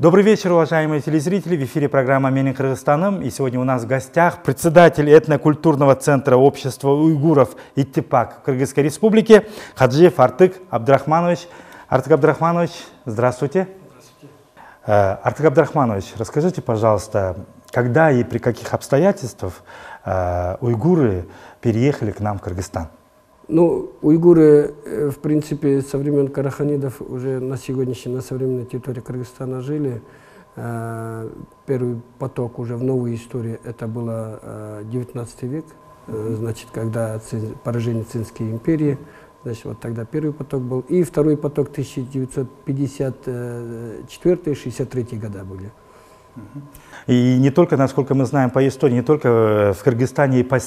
Добрый вечер, уважаемые телезрители. В эфире программа «Менин Кыргызстаным». И сегодня у нас в гостях председатель этнокультурного центра общества уйгуров «Иттипак» Кыргызской Республики Хаджиев Артык Абдрахманович. Артык Абдрахманович, здравствуйте. Здравствуйте. Артык Абдрахманович, расскажите, пожалуйста, когда и при каких обстоятельствах уйгуры переехали к нам в Кыргызстан? Ну, уйгуры, в принципе, со времен караханидов уже на современной территории Кыргызстана жили. Первый поток уже в новой истории, это было 19 век, значит, когда поражение Цинской империи, значит, вот тогда первый поток был. И второй поток 1954-63 года были. И не только, насколько мы знаем по истории, не только в Кыргызстане, и по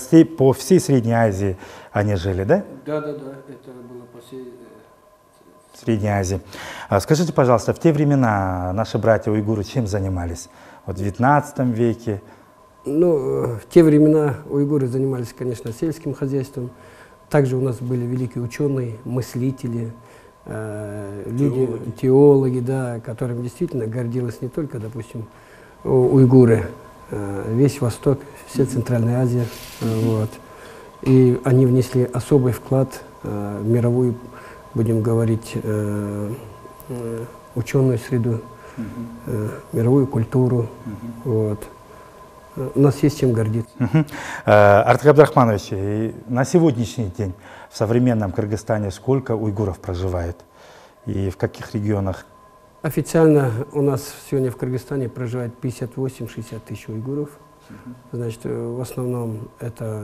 всей Средней Азии они жили, да? Да, это было по всей Средней Азии. Скажите, пожалуйста, в те времена наши братья-уйгуры чем занимались? Вот в XIX веке? Ну, в те времена уйгуры занимались, конечно, сельским хозяйством. Также у нас были великие ученые, мыслители, люди, теологи, да, которым действительно гордилась не только, допустим, уйгуры, весь Восток, вся Центральная Азия. Вот. И они внесли особый вклад в мировую, будем говорить, ученую среду, мировую культуру. Вот. У нас есть чем гордиться. Артык Абдрахманович, на сегодняшний день в современном Кыргызстане сколько уйгуров проживает? И в каких регионах? Официально у нас сегодня в Кыргызстане проживает 58-60 тысяч уйгуров. Значит, в основном это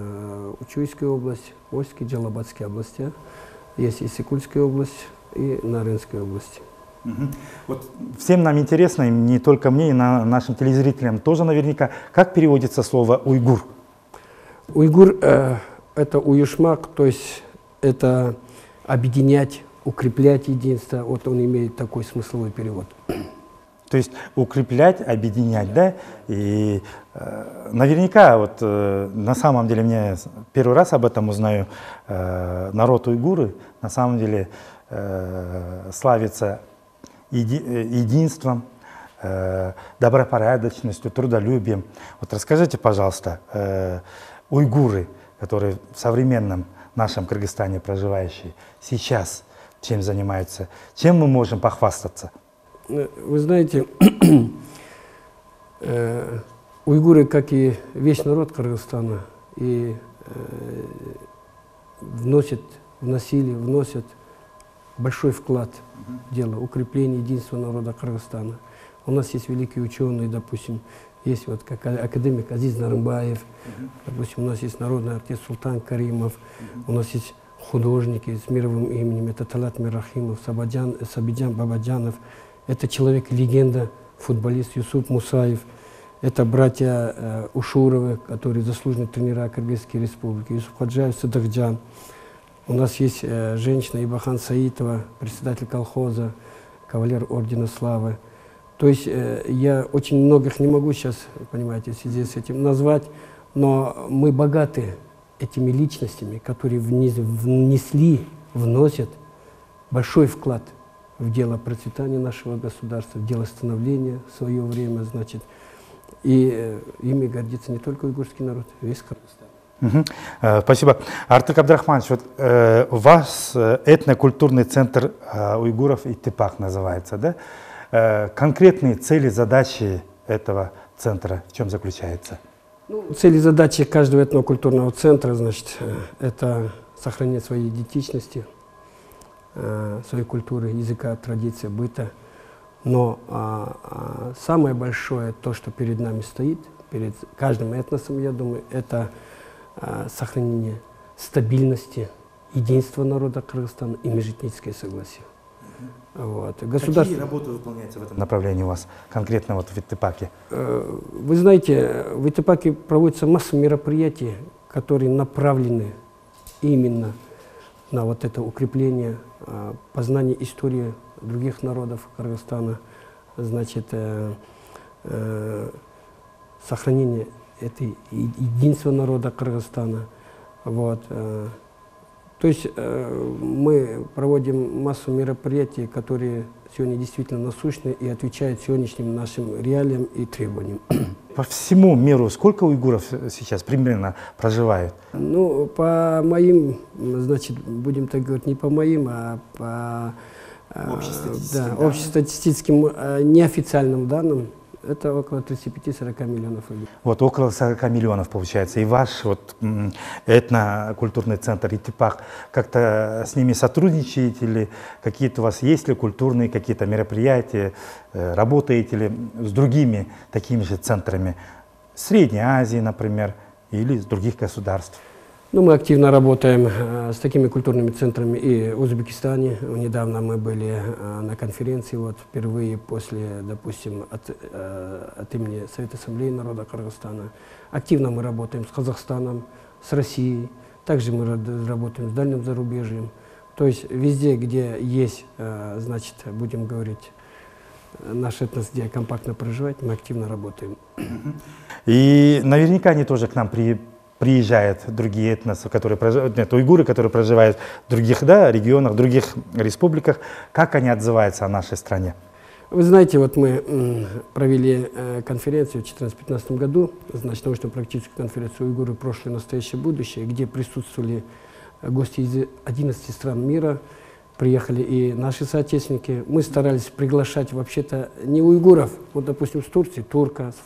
Учуйская область, Ольский, Джалабадские области. Есть и Сыкульская область, и Нарынская область. Вот всем нам интересно, и не только мне, и нашим телезрителям тоже наверняка, как переводится слово «уйгур»? Уйгур это уюшмак, то есть это объединять, укреплять единство. Вот он имеет такой смысловой перевод. То есть укреплять, объединять, да? И наверняка, вот на самом деле, мне первый раз об этом узнаю, народ уйгуры на самом деле славится единством, добропорядочностью, трудолюбием. Вот расскажите, пожалуйста, уйгуры, которые в современном нашем Кыргызстане проживающие, сейчас чем занимаются, чем мы можем похвастаться? Вы знаете, уйгуры, как и весь народ Кыргызстана, и вносят большой вклад в дело укрепления единства народа Кыргызстана. У нас есть великие ученые, допустим, есть вот как академик Азиз Нарымбаев, допустим, у нас есть народный артист Султан Каримов, у нас есть художники с мировым именем, это Талат Миррахимов, Сабиджан Бабаджанов, это человек-легенда, футболист Юсуп Мусаев, это братья Ушуровы, которые заслуженные тренера Кыргызской республики, Юсуф Хаджаев, Садыхджан. У нас есть женщина Ибахан Саитова, председатель колхоза, кавалер Ордена Славы. То есть я очень многих не могу сейчас, понимаете, в связи с этим назвать, но мы богаты этими личностями, которые вносят большой вклад в дело процветания нашего государства, в дело становления в свое время, значит. И ими гордится не только уйгурский народ, весь Кыргызстан. Спасибо. Артык Абдрахманович, вот у вас этнокультурный центр уйгуров Иттипак называется, да? Конкретные цели, задачи этого центра в чем заключаются? Ну, цели и задачи каждого этнокультурного центра, значит, это сохранение своей идентичности, своей культуры, языка, традиции, быта. Но самое большое, то, что перед нами стоит, перед каждым этносом, я думаю, это сохранение стабильности, единства народа Кыргызстана и межэтническое согласие. Вот. Какие работы выполняются в этом направлении у вас, конкретно вот в Иттипаке? Вы знаете, в Иттипаке проводится масса мероприятий, которые направлены именно на вот это укрепление, познание истории других народов Кыргызстана, значит, сохранение этой единства народа Кыргызстана. Вот. То То есть мы проводим массу мероприятий, которые сегодня действительно насущны и отвечают сегодняшним нашим реалиям и требованиям. По всему миру сколько уйгуров сейчас примерно проживает? Ну, по моим, значит, будем так говорить, не по моим, а по общестатистическим неофициальным данным, это около 35-40 миллионов людей. Вот около 40 миллионов получается. И ваш вот этнокультурный центр ИТИПАК, как-то с ними сотрудничаете или какие-то у вас есть ли культурные какие-то мероприятия, работаете ли с другими такими же центрами Средней Азии, например, или с других государств? Ну, мы активно работаем с такими культурными центрами и в Узбекистане. Недавно мы были на конференции, вот впервые после, допустим, от имени Совета Ассамблеи народа Кыргызстана. Активно мы работаем с Казахстаном, с Россией. Также мы работаем с дальним зарубежьем. То есть везде, где есть, значит, будем говорить, наш этнос, где компактно проживает, мы активно работаем. И наверняка они тоже к нам приезжают, другие этносы, которые проживают, нет, уйгуры, которые проживают в других регионах, в других республиках. Как они отзываются о нашей стране? Вы знаете, вот мы провели конференцию в 2014-2015 году, значит, научно-практическую конференцию «Уйгуры. Прошлое, настоящее, будущее», где присутствовали гости из 11 стран мира, приехали и наши соотечественники. Мы старались приглашать вообще-то не уйгуров, вот, допустим, с Турции, турка, с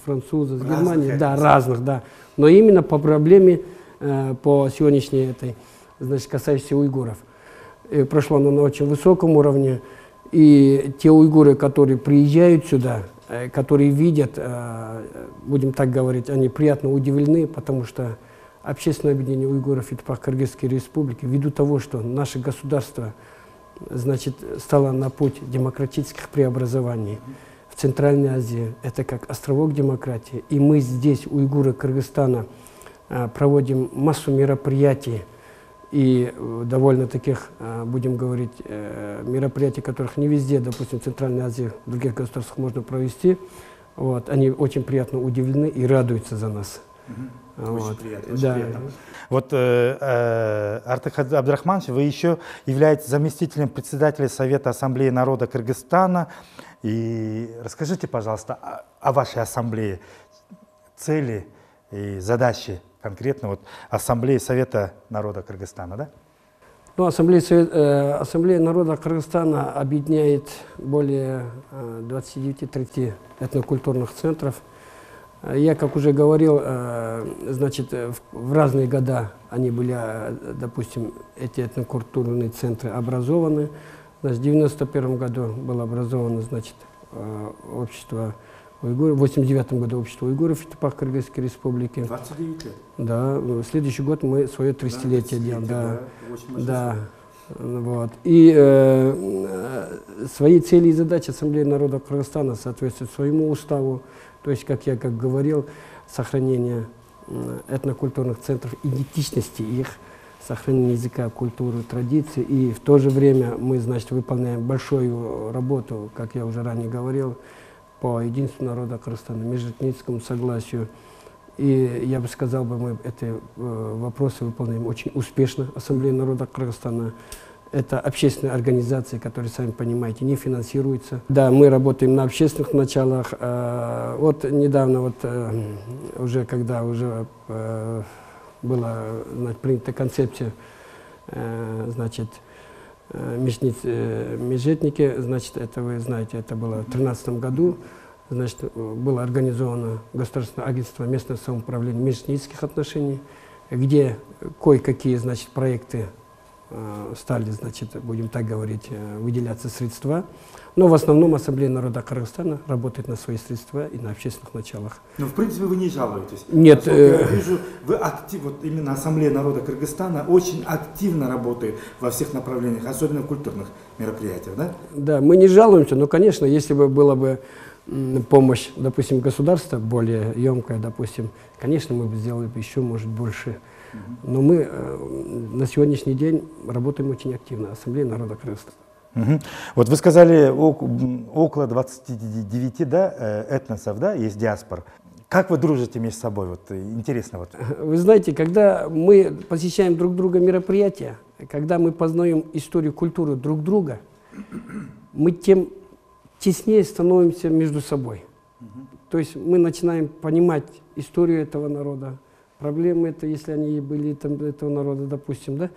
француза, с Германии, да, разных, да, но именно по проблеме, по сегодняшней этой, значит, касающейся уйгуров. И прошло оно на очень высоком уровне, и те уйгуры, которые приезжают сюда, которые видят, будем так говорить, они приятно удивлены, потому что Общественное объединение уйгуров ИТИПАК Кыргызской Республики, ввиду того, что наше государство, значит, стало на путь демократических преобразований в Центральной Азии, это как островок демократии, и мы здесь, уйгуры Кыргызстана, проводим массу мероприятий, и довольно таких, будем говорить, мероприятий, которых не везде, допустим, в Центральной Азии, в других государствах можно провести, вот, они очень приятно удивлены и радуются за нас. Очень Вот. приятно, очень приятно. Вот, Артык Абдрахманович, вы еще являетесь заместителем председателя Совета Ассамблеи народа Кыргызстана. И расскажите, пожалуйста, о вашей ассамблее, цели и задачи конкретно вот Ассамблеи Совета народа Кыргызстана, да? Ну, Ассамблея народа Кыргызстана объединяет более 29-30 этнокультурных центров. Я, как уже говорил, значит, в разные года они были, допустим, эти этнокультурные центры образованы. Значит, в 1991 году было образовано, значит, общество уйгуров, в 1989 году общество уйгуров ИТИПАК Кыргызской Республики. 29 лет. Да, в следующий год мы свое 30-летие делаем. Да, да. Вот. И свои цели и задачи Ассамблеи народа Кыргызстана соответствуют своему уставу. То есть, как я говорил, сохранение этнокультурных центров, идентичности их, сохранение языка, культуры, традиций. И в то же время мы, значит, выполняем большую работу, как я уже ранее говорил, по единству народа Кыргызстана, межэтническому согласию. И я бы сказал, мы эти вопросы выполняем очень успешно. Ассамблея народа Кыргызстана — это общественная организация, которая, сами понимаете, не финансируется. Да, мы работаем на общественных началах. Вот недавно, вот, уже когда уже была, значит, принята концепция, значит, межэтники, значит, это вы знаете, это было в 2013 году. Значит, было организовано Государственное агентство местного самоуправления межэтнических отношений, где кое-какие, значит, проекты стали, значит, будем так говорить, выделяться средства. Но в основном Ассамблея народа Кыргызстана работает на свои средства и на общественных началах. Ну, в принципе, вы не жалуетесь. Нет. Я вижу, вы вот именно Ассамблея народа Кыргызстана очень активно работает во всех направлениях, особенно в культурных мероприятиях, да? Да, мы не жалуемся, но, конечно, если бы была бы помощь, допустим, государства более емкая, допустим, конечно, мы бы сделали бы еще, может, больше. Но мы на сегодняшний день работаем очень активно. Ассамблея народа Кыргызстана. Вот вы сказали, около 29, да, этносов, да, есть диаспор. Как вы дружите между собой? Вот, интересно. Вот. Вы знаете, когда мы посещаем друг друга мероприятия, когда мы познаем историю, культуру друг друга, мы тем теснее становимся между собой. То есть мы начинаем понимать историю этого народа, проблемы, это, если они были там, этого народа, допустим, да,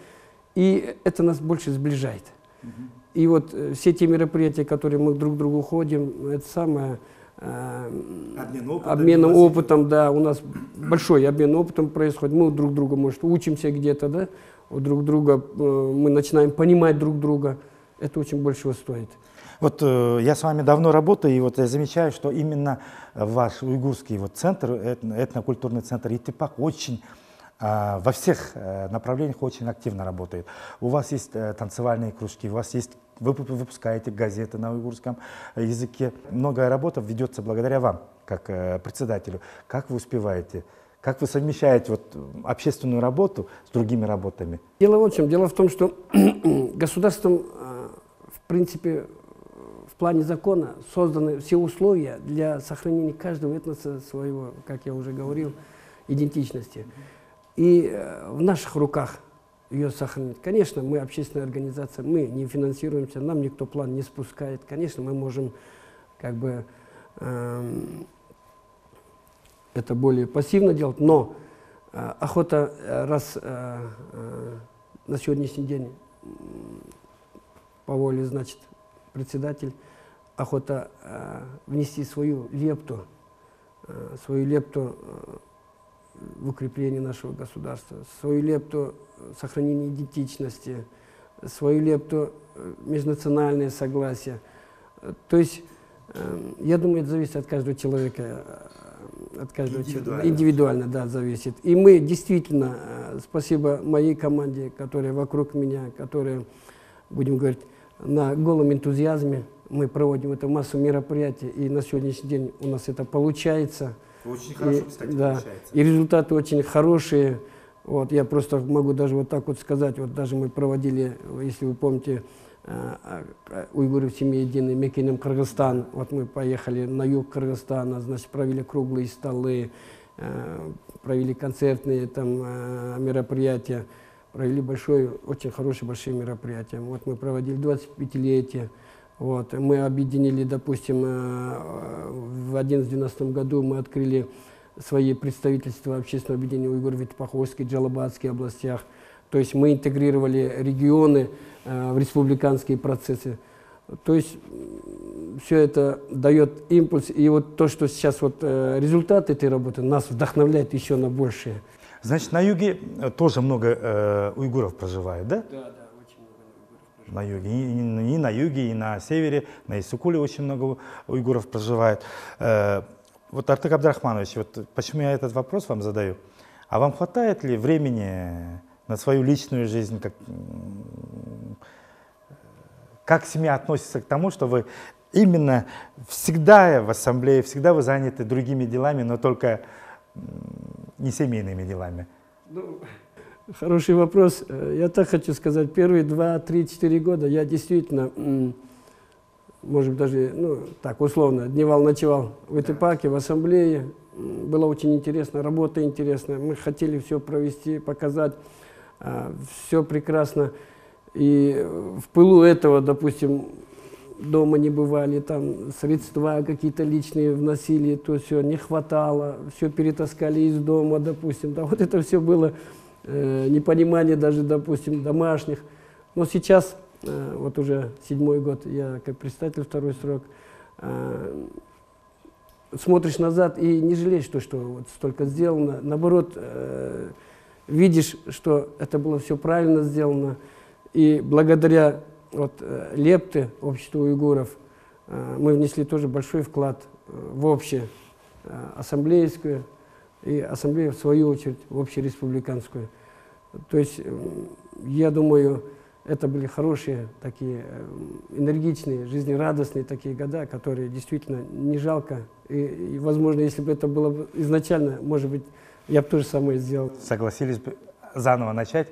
и это нас больше сближает. И вот все те мероприятия, которые мы друг к другу ходим, это самое... Обменом опытом, да, у нас большой обмен опытом происходит, мы друг друга, может, учимся где-то, да, у друг друга, мы начинаем понимать друг друга, это очень большего стоит. Вот я с вами давно работаю, и вот я замечаю, что именно ваш уйгурский вот центр, этнокультурный центр Иттипак очень во всех направлениях очень активно работает. У вас есть танцевальные кружки, у вас есть, вы выпускаете газеты на уйгурском языке. Многое работа ведется благодаря вам, как председателю. Как вы успеваете? Как вы совмещаете вот общественную работу с другими работами? Дело в чем? Дело в том, что государством, в принципе, в плане закона созданы все условия для сохранения каждого этноса своего, как я уже говорил, идентичности. И в наших руках ее сохранить. Конечно, мы общественная организация, мы не финансируемся, нам никто план не спускает. Конечно, мы можем как бы это более пассивно делать, но охота, раз на сегодняшний день по воле, значит, председатель, охота внести свою лепту в укреплении нашего государства, свою лепту сохранения идентичности, свою лепту межнациональное согласие. То есть, я думаю, это зависит от каждого человека, индивидуально, да, зависит. И мы действительно, спасибо моей команде, которая вокруг меня, которая, будем говорить, на голом энтузиазме, мы проводим эту массу мероприятий, и на сегодняшний день у нас это получается. Очень хорошо, кстати, да, получается. И результаты очень хорошие. Вот, я просто могу даже вот так вот сказать, вот даже мы проводили, если вы помните, уйгуры в семье единой, Мекенем Кыргызстан. Вот мы поехали на юг Кыргызстана, значит, провели круглые столы, провели концертные там мероприятия, провели очень хорошие большие мероприятия. Вот мы проводили 25-летие. Вот, мы объединили, допустим, в 2011-2012 году мы открыли свои представительства общественного объединения уйгуров в Итпаховской, Джалабадской областях. То есть мы интегрировали регионы в республиканские процессы. То есть все это дает импульс. И вот то, что сейчас вот результат этой работы нас вдохновляет еще на большее. Значит, на юге тоже много уйгуров проживает, да? Да, очень много уйгуров проживает. На юге. И на юге, и на севере, на Иссыкуле очень много уйгуров проживает. Вот, Артык Абдрахманович, вот почему я этот вопрос вам задаю? А вам хватает ли времени на свою личную жизнь? Как семья относится к тому, что вы именно всегда в ассамблее, всегда вы заняты другими делами, но только не семейными делами? Ну, хороший вопрос. Я так хочу сказать, первые 2, 3, 4 года я действительно, может быть, даже, ну, так, условно, дневал-ночевал в Итипаке, в ассамблее. Было очень интересно, работа интересная. Мы хотели все провести, показать, все прекрасно. И в пылу этого, допустим, дома не бывали, там средства какие-то личные вносили, то все не хватало, все перетаскали из дома, допустим. Да, вот это все было непонимание даже, допустим, домашних. Но сейчас, вот уже 7-й год, я как председатель 2-й срок, смотришь назад и не жалеешь, что вот столько сделано. Наоборот, видишь, что это было все правильно сделано. И благодаря вот, лепте общества уйгуров мы внесли тоже большой вклад в общее ассамблейскую, и ассамблею, в свою очередь, в общереспубликанскую. То есть, я думаю, это были хорошие, такие энергичные, жизнерадостные такие года, которые действительно не жалко. И возможно, если бы это было изначально, может быть, я бы то же самое сделал. Согласились бы заново начать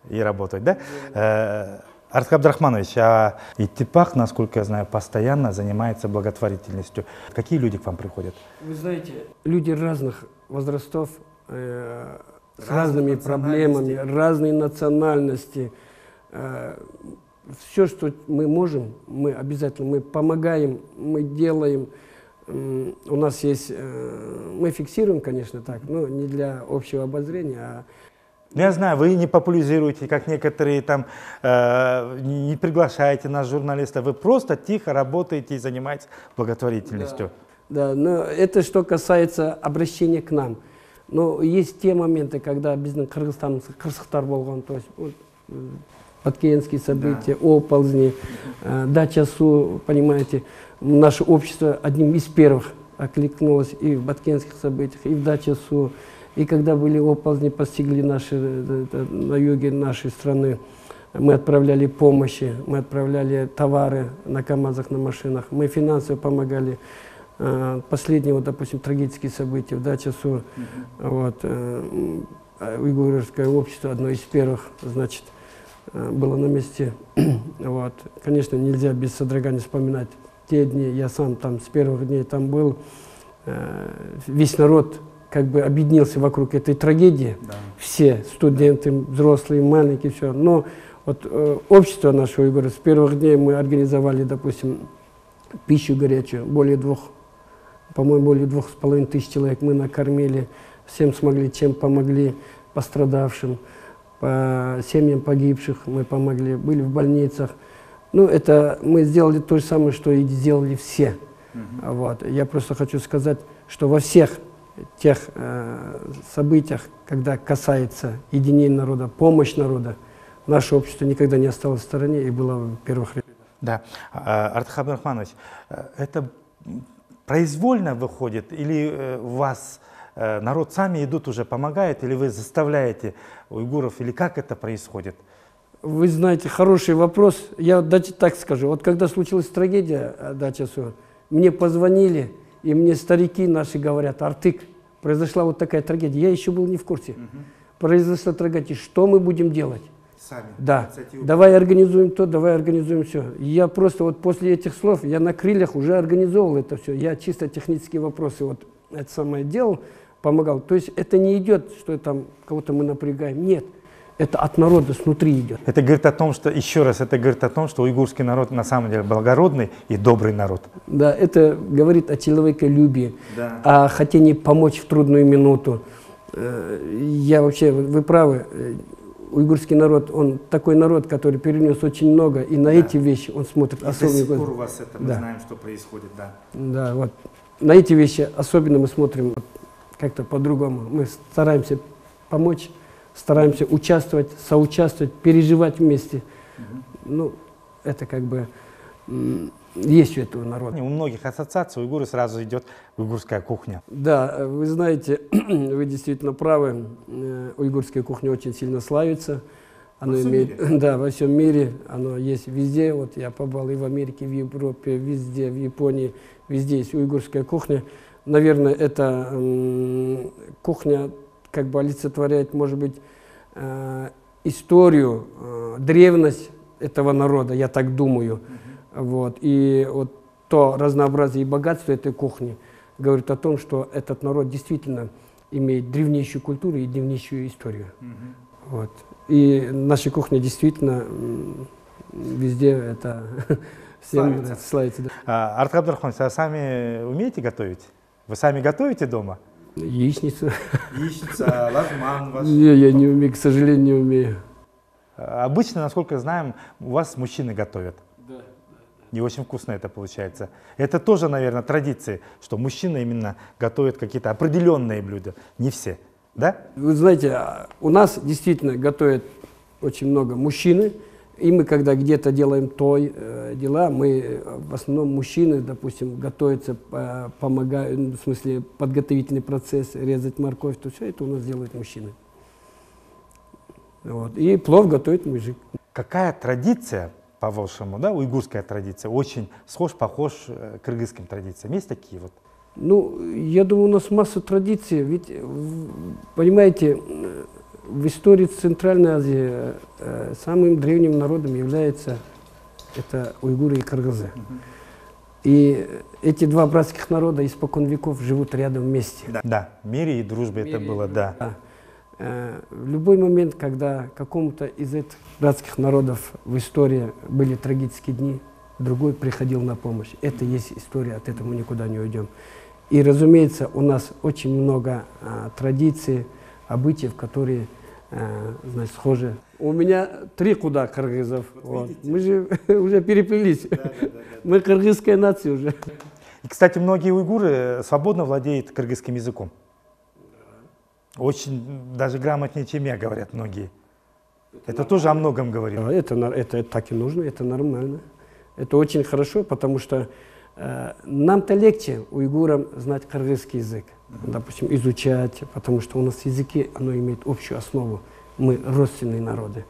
и работать, да? Артык Абдрахманович, а Иттипак, насколько я знаю, постоянно занимается благотворительностью. Какие люди к вам приходят? Вы знаете, люди разных возрастов, с разными проблемами, разные национальности. Все, что мы можем, мы обязательно помогаем, мы делаем. У нас есть, мы фиксируем, конечно, так, но не для общего обозрения, Я знаю, вы не популяризируете, как некоторые там, не приглашаете нас, журналистов, вы просто тихо работаете и занимаетесь благотворительностью. Да, но это что касается обращения к нам. Но есть те моменты, когда бизнес Кыргызстан, Кырсыктар болгон, то есть вот, Баткенские события, оползни, дача Су, понимаете, наше общество одним из первых окликнулось и в Баткенских событиях, и в даче Су. И когда были оползни, постигли на юге нашей страны, мы отправляли помощи, мы отправляли товары на КАМАЗах, на машинах, мы финансово помогали. Последние, вот, допустим, трагические события в даче Су, вот, уйгурское общество, одно из первых, значит, было на месте. Вот. Конечно, нельзя без содрогания вспоминать те дни, я сам там с первых дней там был, весь народ как бы объединился вокруг этой трагедии, да. Все студенты, взрослые, маленькие, все. Но вот общество нашего уйгура, с первых дней мы организовали, допустим, пищу горячую, по-моему, более 2500 человек мы накормили, всем смогли, чем помогли пострадавшим, по семьям погибших мы помогли, были в больницах. Ну, это мы сделали то же самое, что и сделали все. Вот. Я просто хочу сказать, что во всех тех событиях, когда касается единения народа, помощь народа, наше общество никогда не осталось в стороне и было в первых рядах. Да. Артык Абдрахманович, это произвольно выходит или у вас народ сами идут уже, помогает, или вы заставляете уйгуров, или как это происходит? Вы знаете, хороший вопрос. Я так скажу. Вот когда случилась трагедия дача Су, мне позвонили, и мне старики наши говорят: Артык, произошла вот такая трагедия. Я еще был не в курсе. Произошла трагедия. Что мы будем делать? Сами. Да. Давай организуем то, давай организуем все. Я просто вот после этих слов, я на крыльях уже организовал это все. Я чисто технические вопросы вот это самое делал, помогал. То есть это не идет, что там кого-то мы напрягаем. Нет. Это от народа снутри идет. Это говорит о том, что, еще раз, это говорит о том, что уйгурский народ на самом деле благородный и добрый народ. Да, это говорит о человеколюбии, да. О хотении помочь в трудную минуту. Я вообще, вы правы, уйгурский народ, он такой народ, который перенес очень много, и на эти вещи он смотрит особенно. До сих пор у вас это, мы знаем, что происходит, да. Да, вот. На эти вещи особенно мы смотрим как-то по-другому. Мы стараемся помочь, стараемся участвовать, соучаствовать, переживать вместе. Ну, это как бы есть у этого народа. У многих ассоциаций уйгуры сразу идет уйгурская кухня. Да, вы знаете, вы действительно правы. Уйгурская кухня очень сильно славится. Оно имеет, да, во всем мире, оно есть везде. Вот я побывал и в Америке, в Европе, везде, в Японии, везде есть уйгурская кухня. Наверное, эта кухня как бы олицетворяет, может быть, историю, древность этого народа, я так думаю. Вот. И вот то разнообразие и богатство этой кухни говорит о том, что этот народ действительно имеет древнейшую культуру и древнейшую историю. Вот. И наша кухня действительно везде это всем славится. Да. Артык Абдрахманович, а сами умеете готовить? Вы сами готовите дома? Яичницу. Яичница, лагман ваш? Я не умею, к сожалению, не умею. Обычно, насколько знаем, у вас мужчины готовят. Да. Не очень вкусно это получается. Это тоже, наверное, традиции, что мужчины именно готовят какие-то определенные блюда, не все, да? Вы знаете, у нас действительно готовят очень много мужчины, и мы, когда где-то делаем дела, мы в основном мужчины, допустим, готовятся, помогают, в смысле подготовительный процесс, резать морковь, то все это у нас делают мужчины. Вот. И плов готовит мужик. Какая традиция, по-вашему, да, уйгурская традиция, очень похож к кыргызским традициям? Есть такие вот? Ну, я думаю, у нас масса традиций, ведь, понимаете, в истории Центральной Азии самым древним народом является это уйгуры и кыргызы. И эти два братских народа испокон веков живут рядом вместе. Да, в мире и дружбе это было, да. В любой момент, когда какому-то из этих братских народов в истории были трагические дни, другой приходил на помощь. Это есть история, от этого мы никуда не уйдем. И, разумеется, у нас очень много традиций, обычаев, которые значит, схожи. У меня 3 куда кыргызов. Вот. Мы же уже переплелись. Мы кыргызская нация уже. И, кстати, многие уйгуры свободно владеют кыргызским языком. Очень даже грамотнее, чем я, говорят многие. Это тоже о многом говорит. Это так и нужно, это нормально. Это очень хорошо, потому что нам-то легче уйгурам знать кыргызский язык, допустим, изучать, потому что у нас языки, оно имеет общую основу. Мы родственные народы.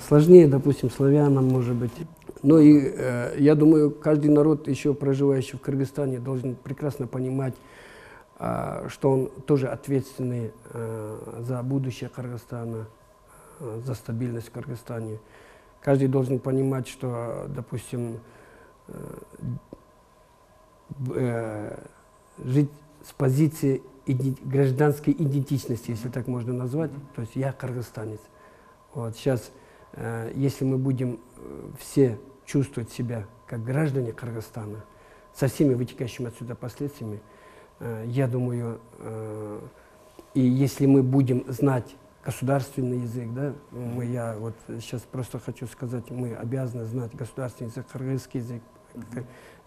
Сложнее, допустим, славянам, может быть. Но и я думаю, каждый народ, еще проживающий в Кыргызстане, должен прекрасно понимать, что он тоже ответственный за будущее Кыргызстана, за стабильность в Кыргызстане. Каждый должен понимать, что, допустим, жить с позиции гражданской идентичности, если так можно назвать, то есть я кыргызстанец. Вот сейчас, если мы будем все чувствовать себя как граждане Кыргызстана, со всеми вытекающими отсюда последствиями, я думаю, и если мы будем знать государственный язык, да, я вот сейчас просто хочу сказать, мы обязаны знать государственный язык, кыргызский язык.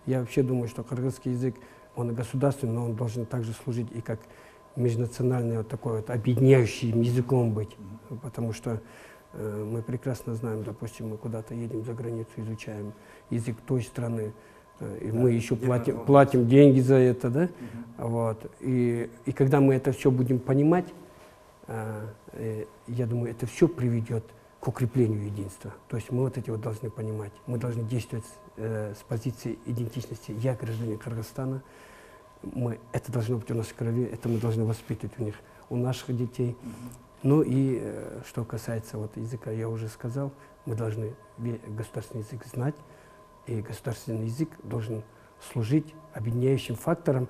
Я вообще думаю, что кыргызский язык, он государственный, но он должен также служить и как межнациональный вот такой вот объединяющим языком быть, потому что мы прекрасно знаем, допустим, мы куда-то едем за границу, изучаем язык той страны, и мы еще платим деньги за это, да? Вот. И когда мы это все будем понимать, я думаю, это все приведет к укреплению единства. То есть мы вот эти вот должны понимать, мы должны действовать с позиции идентичности. Я гражданин Кыргызстана, это должно быть у нас в крови, это мы должны воспитывать у наших детей. Ну и что касается вот языка, я уже сказал, мы должны государственный язык знать, и государственный язык должен служить объединяющим фактором.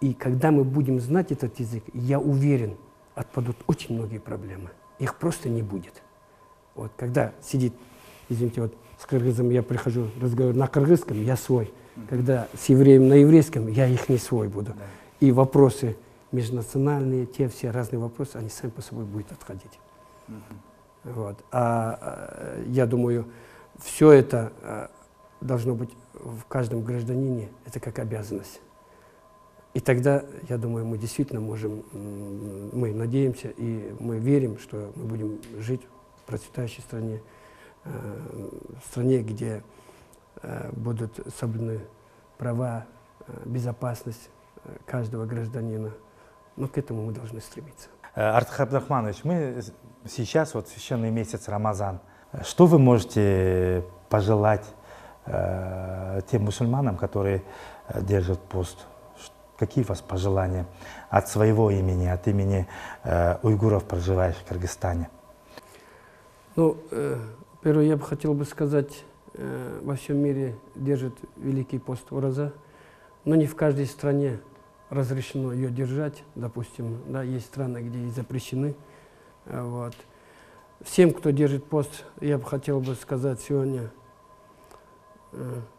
И когда мы будем знать этот язык, я уверен, отпадут очень многие проблемы. Их просто не будет. Вот, когда сидит, извините, вот с кыргызом я прихожу, разговариваю на кыргызском, я свой. Когда с евреем на еврейском, я их не свой буду. И вопросы межнациональные, те все разные вопросы, они сами по собой будут отходить. Вот. Я думаю, все это должно быть в каждом гражданине, это как обязанность. И тогда, я думаю, мы действительно можем, мы надеемся и мы верим, что мы будем жить в процветающей стране, в стране, где будут соблюдены права, безопасность каждого гражданина. Но к этому мы должны стремиться. Артык Абдрахманович, мы сейчас, вот священный месяц Рамазан, что вы можете пожелать тем мусульманам, которые держат пост? Какие у вас пожелания от своего имени, от имени уйгуров, проживающих в Кыргызстане? Ну, первое, я бы хотел бы сказать, во всем мире держит Великий пост Ураза, но не в каждой стране разрешено ее держать, допустим, да, есть страны, где и запрещены. Вот. Всем, кто держит пост, я бы хотел бы сказать сегодня,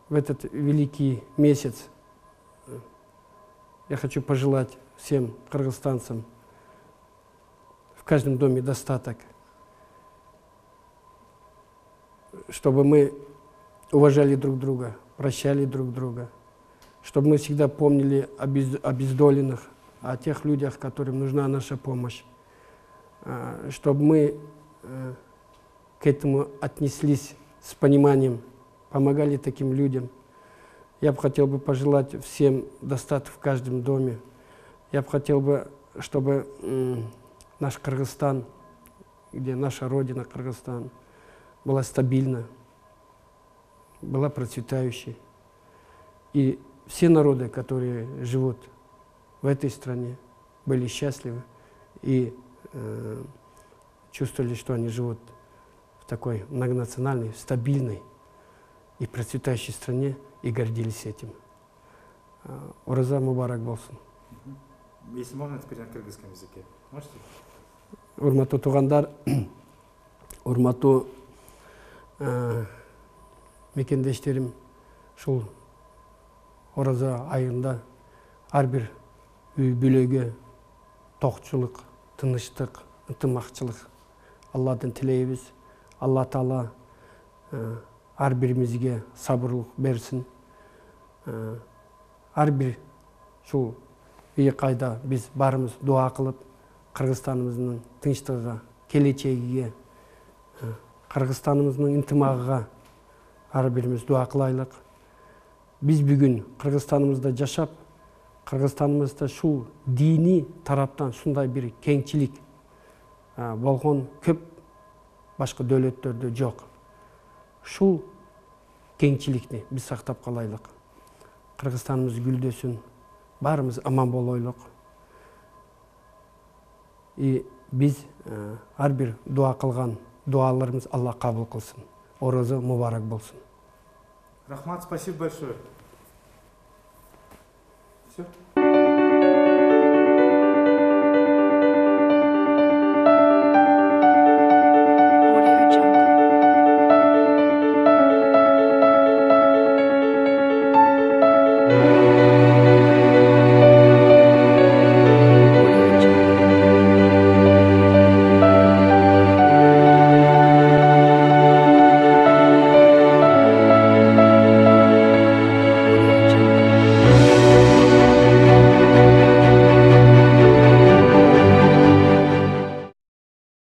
в этот великий месяц, я хочу пожелать всем кыргызстанцам в каждом доме достаток, чтобы мы уважали друг друга, прощали друг друга, чтобы мы всегда помнили о обездоленных, о тех людях, которым нужна наша помощь, чтобы мы к этому отнеслись с пониманием, помогали таким людям. Я бы хотел бы пожелать всем достаток в каждом доме. Я бы хотел бы, чтобы наш Кыргызстан, где наша родина Кыргызстан, была стабильна, была процветающей. И все народы, которые живут в этой стране, были счастливы. И чувствовали, что они живут в такой многонациональной, стабильной и процветающей стране, и гордились этим. Ураза мубарак болсын. Если можно, теперь на кыргызском языке. Можете? Урматтуу туугандар, урматтуу мекендештерим, ушул ораза айында ар бир үй бүлөгө токчулук, тынычтык, ынтымакчылык Алладан тилейбиз. Алла Таала ар биримизге сабырлык берсин. Ар бир ушул үй кайда биз барыбыз дуа кылып, Кыргызстаныбыздын тынчтыгыга, келечегиге, Кыргызстаныбыздын ынтымагыга ар бирimiz дуа кылайлык. Биз бүгүн Кыргызстаныбызда жашап, Кыргызстаныбызда шул дини тараптан шундай бир кеңчилик болгон көп башка дөөлөттөрдө жок. Шул кеңчиликти биз сактап калайлык. Кыргызстаныбыз гүлдөсүн, баарыбыз аман болойлук. И биз ар бир дуа кылган дуаларыбыз Алла кабыл кылсын. Ораза мубарак болсын. Рахмат, спасибо большое. Все?